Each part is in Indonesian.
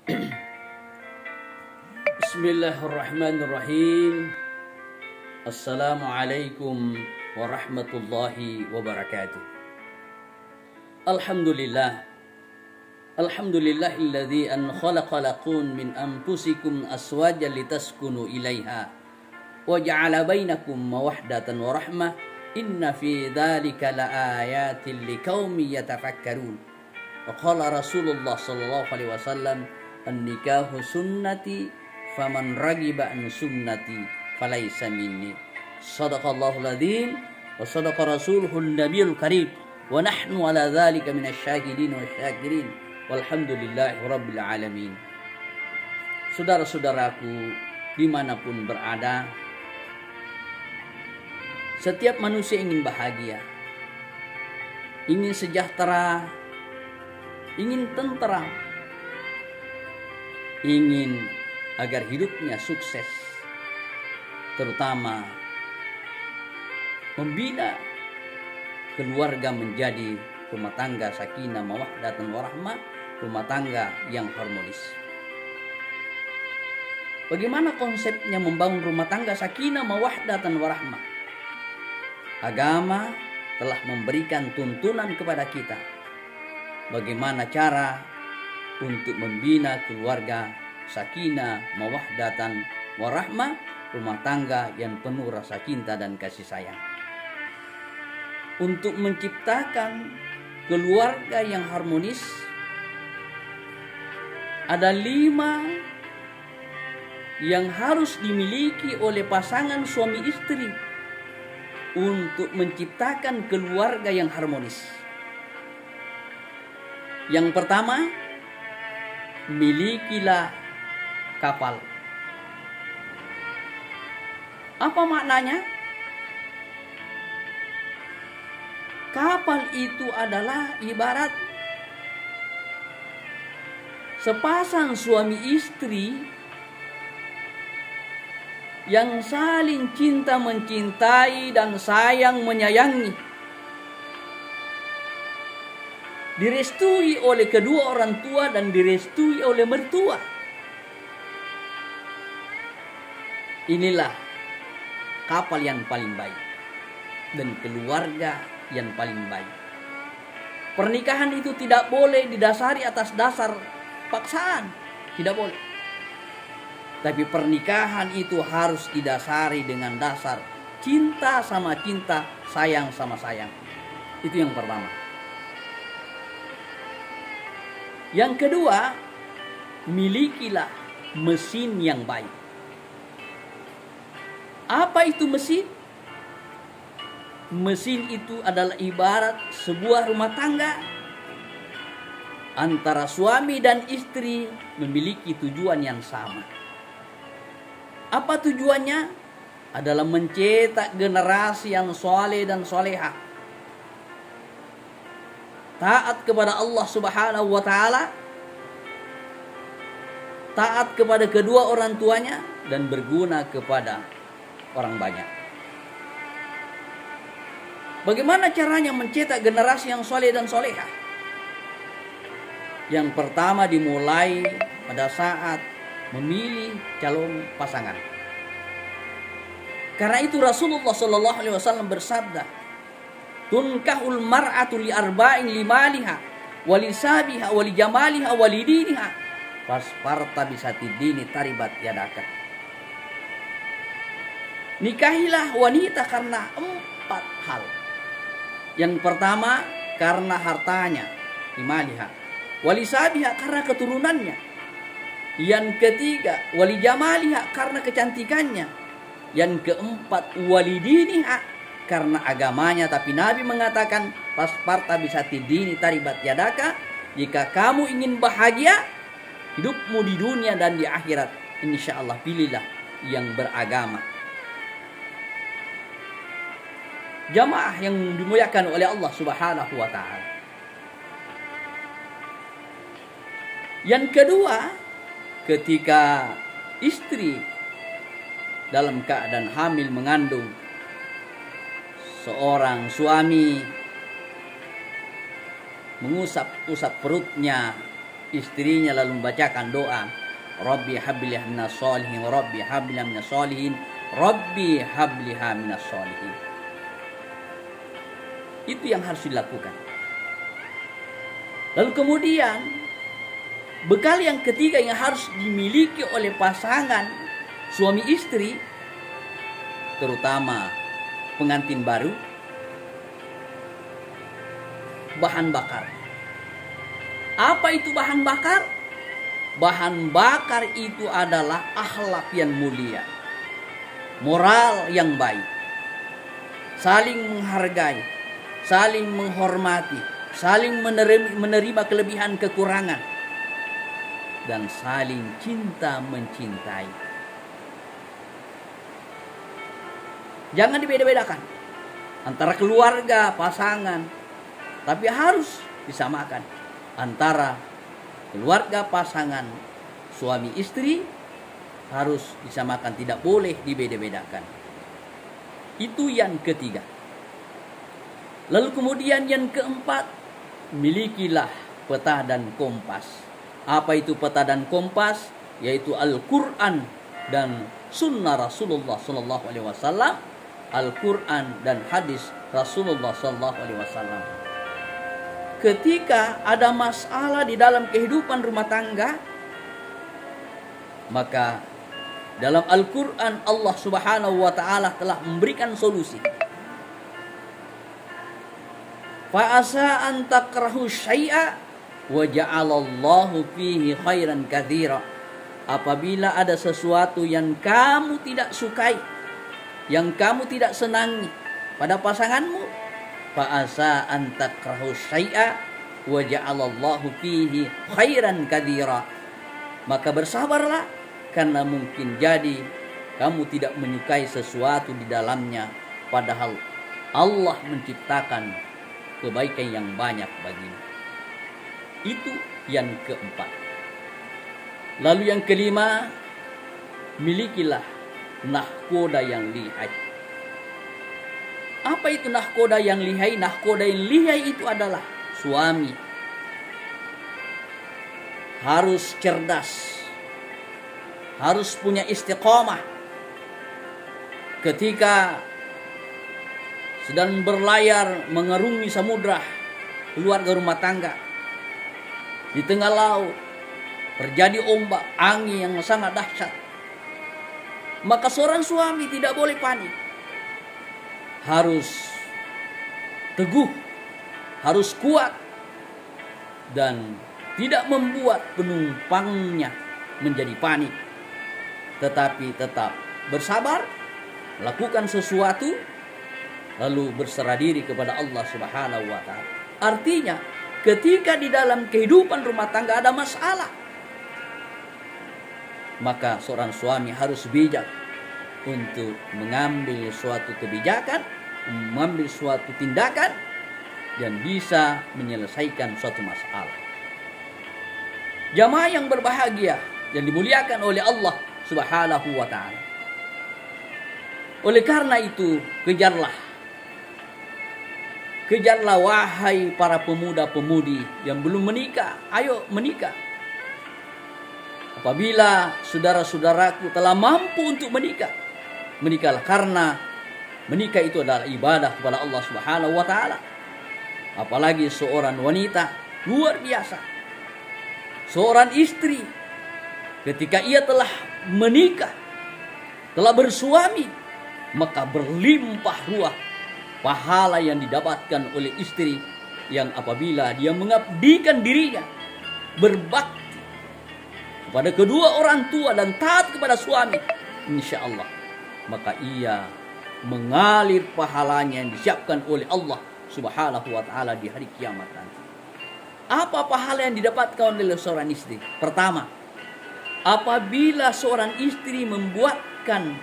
Bismillahirrahmanirrahim. Assalamualaikum warahmatullahi wabarakatuh. Alhamdulillah. Alhamdulillahilladzi an khalaqa lakum min anfusikum azwajan litaskunu ilaiha wa ja'ala bainakum mawaddatan wa rahmah. Inna fi dzalika laayatin liqaumin yatafakkarun. Wa qala Rasulullah sallallahu alaihi wasallam, an-nikahu sunnati faman ragiba an sunnati falaysa minni. Shadaqallahul adzim wa shadaqa rasuluhun nabiyul karim wa nahnu ala dzalika minasyahidin wasyakirin walhamdulillahi rabbil alamin. Saudara-saudaraku dimanapun berada, setiap manusia ingin bahagia, ingin sejahtera, ingin tentram, ingin agar hidupnya sukses, terutama membina keluarga menjadi rumah tangga sakinah mawaddatan warahmah, rumah tangga yang harmonis. Bagaimana konsepnya membangun rumah tangga sakinah mawaddatan warahmah? Agama telah memberikan tuntunan kepada kita bagaimana cara untuk membina keluarga sakinah mawaddatan warahmah, rumah tangga yang penuh rasa cinta dan kasih sayang. Untuk menciptakan keluarga yang harmonis, ada 5 yang harus dimiliki oleh pasangan suami istri untuk menciptakan keluarga yang harmonis. Yang pertama, milikilah kapal. Apa maknanya? Kapal itu adalah ibarat sepasang suami istri yang saling cinta mencintai dan sayang menyayangi, direstui oleh kedua orang tua dan direstui oleh mertua. Inilah kapal yang paling baik dan keluarga yang paling baik. Pernikahan itu tidak boleh didasari atas dasar paksaan, tidak boleh. Tapi pernikahan itu harus didasari dengan dasar cinta sama cinta, sayang sama sayang. Itu yang pertama. Yang kedua, milikilah mesin yang baik. Apa itu mesin? Mesin itu adalah ibarat sebuah rumah tangga antara suami dan istri memiliki tujuan yang sama. Apa tujuannya? Adalah mencetak generasi yang soleh dan soleha, taat kepada Allah Subhanahu wa Ta'ala, taat kepada kedua orang tuanya, dan berguna kepada orang banyak. Bagaimana caranya mencetak generasi yang soleh dan soleha? Yang pertama dimulai pada saat memilih calon pasangan. Karena itu Rasulullah sallallahu alaihi wasallam bersabda, "Tunkahul mar'atu li arba'in limaliha wa lisabiha wa lijamaliha wa lidiniha fasfarta bisatidini taribat yadaka." Nikahilah wanita karena 4 hal. Yang pertama karena hartanya, limaliha, walisabiha karena keturunannya. Yang ketiga, wali jamaliha karena kecantikannya. Yang keempat, walidiniha karena agamanya. Tapi Nabi mengatakan, pasparta bisati dini taribat yadaka. Jika kamu ingin bahagia hidupmu di dunia dan di akhirat, insyaallah pilihlah yang beragama. Jamaah yang dimuliakan oleh Allah Subhanahu wa Ta'ala. Yang kedua, ketika istri dalam keadaan hamil mengandung, seorang suami mengusap-usap perutnya istrinya lalu membacakan doa, Rabbi habliha minas solihin, Rabbi habliha minas solihin, Rabbi habliha minas solihin. Itu yang harus dilakukan. Lalu kemudian bekal yang ketiga yang harus dimiliki oleh pasangan suami istri, terutama pengantin baru, bahan bakar. Apa itu bahan bakar? Bahan bakar itu adalah akhlak yang mulia, moral yang baik, saling menghargai, saling menghormati, saling menerima kelebihan kekurangan, dan saling cinta mencintai. Jangan dibeda-bedakan antara keluarga, pasangan, tapi harus disamakan antara keluarga, pasangan, suami istri, harus disamakan, tidak boleh dibeda-bedakan. Itu yang ketiga. Lalu kemudian yang keempat, milikilah peta dan kompas. Apa itu peta dan kompas? Yaitu Al-Quran dan Sunnah Rasulullah Sallallahu Alaihi Wasallam, Al-Quran dan hadis Rasulullah Sallallahu Alaihi Wasallam. Ketika ada masalah di dalam kehidupan rumah tangga, maka dalam Al-Quran Allah Subhanahu wa Ta'ala telah memberikan solusi. Fa'asa an takrahu syai'a wa ja'alallahu fihi khairan katsira. Apabila ada sesuatu yang kamu tidak sukai, yang kamu tidak senangi pada pasanganmu, fa'asa an takrahu syai'a wa ja'alallahu fihi khairan katsira. Maka bersabarlah, karena mungkin jadi kamu tidak menyukai sesuatu di dalamnya, padahal Allah menciptakan kebaikan yang banyak bagimu. Itu yang keempat. Lalu yang kelima, milikilah nahkoda yang lihai. Apa itu nahkoda yang lihai? Nahkoda yang lihai itu adalah suami harus cerdas, harus punya istiqomah ketika sedang berlayar mengarungi samudra keluarga rumah tangga. Di tengah laut terjadi ombak, angin yang sangat dahsyat. Maka seorang suami tidak boleh panik. Harus teguh, harus kuat, dan tidak membuat penumpangnya menjadi panik. Tetapi tetap bersabar, lakukan sesuatu, lalu berserah diri kepada Allah Subhanahu wa Ta'ala. Artinya, ketika di dalam kehidupan rumah tangga ada masalah, maka seorang suami harus bijak untuk mengambil suatu kebijakan, mengambil suatu tindakan, dan bisa menyelesaikan suatu masalah. Jamaah yang berbahagia, yang dimuliakan oleh Allah Subhanahu wa Ta'ala. Oleh karena itu, kejarlah wahai para pemuda-pemudi yang belum menikah, ayo menikah. Apabila saudara-saudaraku telah mampu untuk menikah, menikahlah, karena menikah itu adalah ibadah kepada Allah Subhanahu wa Ta'ala. Apalagi seorang wanita luar biasa, seorang istri, ketika ia telah menikah, telah bersuami, maka berlimpah ruah pahala yang didapatkan oleh istri yang apabila dia mengabdikan dirinya, berbakti kepada kedua orang tua dan taat kepada suami, insya Allah, maka ia mengalir pahalanya yang disiapkan oleh Allah Subhanahu wa Ta'ala di hari kiamat nanti. Apa pahala yang didapatkan oleh seorang istri? Pertama, apabila seorang istri membuatkan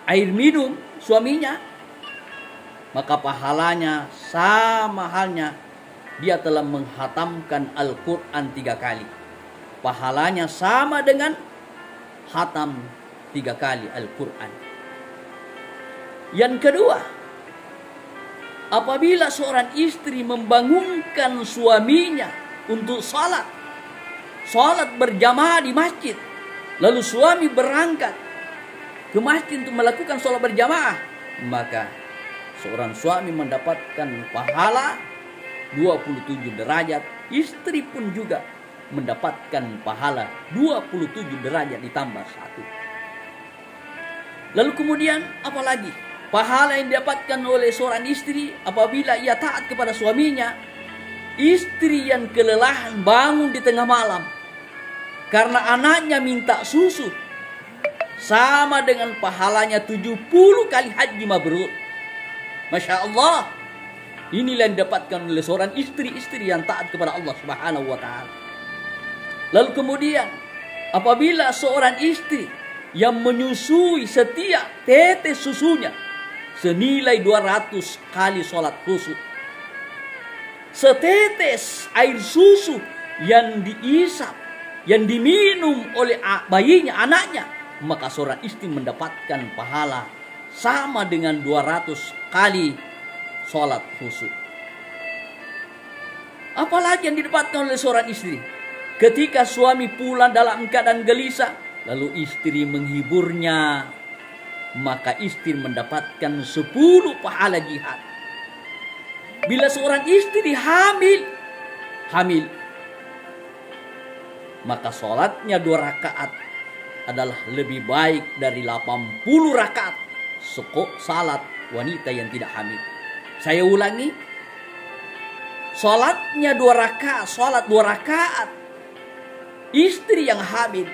air minum suaminya, maka pahalanya sama halnya dia telah menghatamkan Al-Quran 3 kali. Pahalanya sama dengan hatam 3 kali Al-Quran. Yang kedua, apabila seorang istri membangunkan suaminya untuk salat berjamaah di masjid, lalu suami berangkat ke masjid untuk melakukan salat berjamaah, maka seorang suami mendapatkan pahala 27 derajat, istri pun juga mendapatkan pahala 27 derajat ditambah 1. Lalu kemudian apalagi pahala yang didapatkan oleh seorang istri apabila ia taat kepada suaminya. Istri yang kelelahan bangun di tengah malam karena anaknya minta susu, sama dengan pahalanya 70 kali haji mabrur. Masya Allah. Inilah yang didapatkan oleh seorang istri-istri yang taat kepada Allah Subhanahu wa ta'ala. Lalu kemudian apabila seorang istri yang menyusui setiap tetes susunya senilai 200 kali sholat khusyuk, setetes air susu yang diisap, yang diminum oleh bayinya, anaknya, maka seorang istri mendapatkan pahala sama dengan 200 kali sholat khusyuk. Apalagi yang didapatkan oleh seorang istri ketika suami pulang dalam keadaan gelisah, lalu istri menghiburnya, maka istri mendapatkan 10 pahala jihad. Bila seorang istri hamil, maka sholatnya 2 rakaat adalah lebih baik dari 80 rakaat salat wanita yang tidak hamil. Saya ulangi, sholatnya 2 rakaat, sholat 2 rakaat istri yang hamil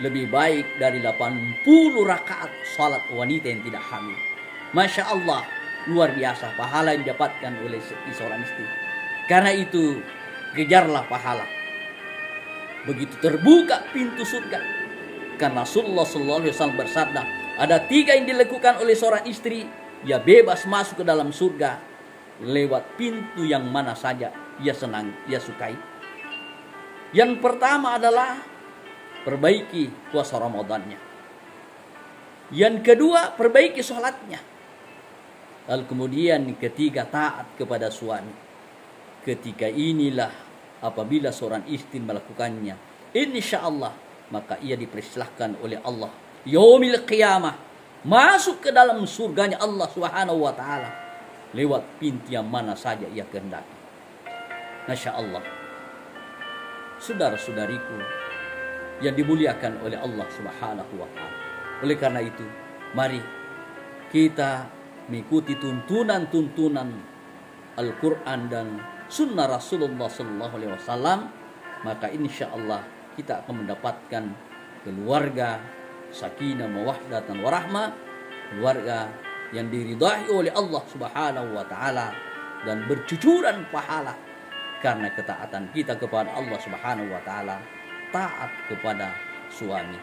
lebih baik dari 80 rakaat sholat wanita yang tidak hamil. Masya Allah, luar biasa pahala yang didapatkan oleh seorang istri. Karena itu kejarlah pahala. Begitu terbuka pintu surga. Karena Rasulullah SAW bersabda, ada 3 yang dilakukan oleh seorang istri, ia bebas masuk ke dalam surga lewat pintu yang mana saja ia senang, ia sukai. Yang pertama adalah perbaiki puasa Ramadannya. Yang kedua, perbaiki sholatnya. Lalu kemudian ketiga, taat kepada suami. Ketika inilah apabila seorang istri melakukannya, insya Allah maka ia dipersilahkan oleh Allah yaumil qiyamah masuk ke dalam surganya Allah Subhanahu wa ta'ala lewat pintu yang mana saja ia kehendaki. Masya Allah. Saudara-saudariku yang dimuliakan oleh Allah Subhanahu wa ta'ala. Oleh karena itu, mari kita mengikuti tuntunan-tuntunan Al-Quran dan Sunnah Rasulullah SAW, maka insya Allah kita akan mendapatkan keluarga sakinah, mawahdatan, warahmah, keluarga yang diridai oleh Allah Subhanahu wa ta'ala dan bercucuran pahala karena ketaatan kita kepada Allah Subhanahu wa ta'ala, taat kepada suami.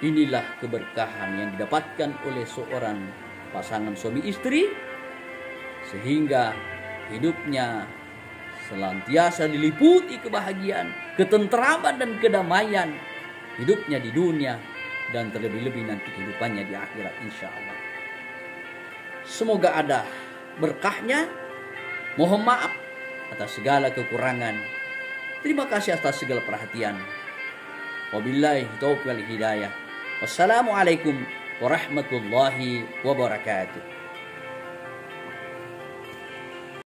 Inilah keberkahan yang didapatkan oleh seorang pasangan suami istri sehingga hidupnya senantiasa diliputi kebahagiaan, ketentraman dan kedamaian hidupnya di dunia dan terlebih-lebih nanti kehidupannya di akhirat insya Allah. Semoga ada berkahnya. Mohon maaf atas segala kekurangan. Terima kasih atas segala perhatian. Wabillahi taufiq wal hidayah. Wassalamualaikum warahmatullahi wabarakatuh.